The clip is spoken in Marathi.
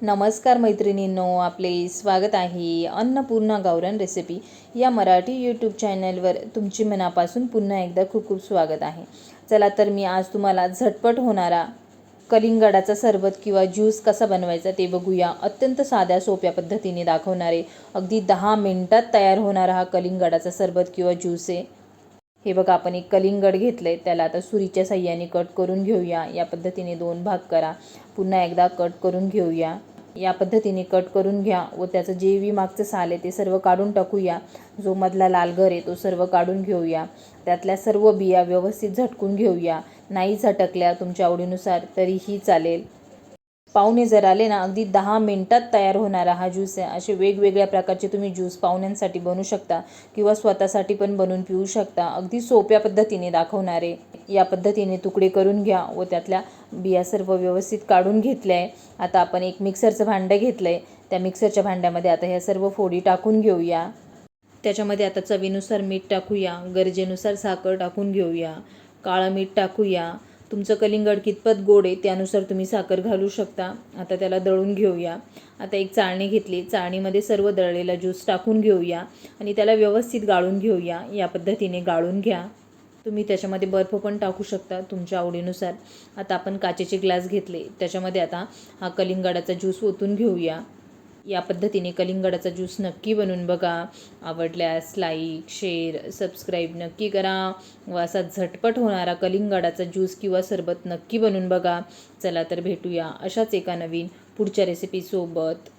नमस्कार मैत्रिणींनो, आपले स्वागत आहे अन्नपूर्णा गावरान रेसिपी या मराठी यूट्यूब चॅनलवर. तुमची मनापासून पुन्हा एकदा खूप खूप स्वागत आहे. चला तर मी आज तुम्हाला झटपट होणारा कलिंगडाचा सरबत किंवा ज्यूस कसा बनवायचा ते बघूया. अत्यंत साध्या सोप्या पद्धतीने दाखवणारे, अगदी 10 मिनिटात तयार होणारा हा कलिंगडाचा सरबत किंवा ज्यूस आहे. हे बघा, आपण एक कलिंगड घेतले, त्याला आता सुरीच्या साह्याने कट करून घेऊया. या पद्धतीने 2 भाग करा. पुन्हा एकदा कट करून घेऊया. या पद्धतीने कट करून घ्या व त्याचं जे बी मागचं साल आहे ते सर्व काढून टाकूया. जो मधला लाल गर आहे तो सर्व काढून घेऊया. त्यातल्या सर्व बिया व्यवस्थित झटकून घेऊया. नाही झटकल्या तुमच्या आवडीनुसार तरीही चालेल. पाहुणे जर आले ना, अगदी 10 मिनिटात तयार होणारा हा ज्यूस आहे. असे वेगवेगळ्या प्रकारचे तुम्ही ज्यूस पाहुण्यांसाठी बनवू शकता किंवा स्वतःसाठी पण बनवून पिऊ शकता. अगदी सोप्या पद्धतीने दाखवणारे. या पद्धतीने तुकडे करून घ्या व त्यातल्या बिया सर्व व्यवस्थित काढून घेतल्या आहे. आता आपण एक मिक्सरचं भांडं घेतलं आहे. त्या मिक्सरच्या भांड्यामध्ये आता ह्या सर्व फोडी टाकून घेऊया. त्याच्यामध्ये आता चवीनुसार मीठ टाकूया. गरजेनुसार साखर टाकून घेऊया. काळं मीठ टाकूया. तुमचं कलिंगड कितपत गोड आहे त्यानुसार तुम्ही साखर घालू शकता. आता त्याला दळून घेऊया. आता एक चाळणी घेतली. चाळणीमध्ये सर्व दळलेला ज्यूस टाकून घेऊया आणि त्याला व्यवस्थित गाळून घेऊया. या पद्धतीने गाळून घ्या. तुम्ही त्याच्यामध्ये बर्फ पण टाकू शकता तुमच्या आवडीनुसार. आता आपण काचेचे ग्लास घेतले, त्याच्यामध्ये आता हा कलिंगडाचा ज्यूस ओतून घेऊया. या पद्धतीने कलिंगडाचा ज्यूस नक्की बनवून बघा. आवडल्यास लाईक, शेअर, सबस्क्राईब नक्की करा व असा झटपट होणारा कलिंगडाचा ज्यूस किंवा सरबत नक्की बनवून बघा. चला तर भेटूया अशाच एका नवीन पुढच्या रेसिपीसोबत.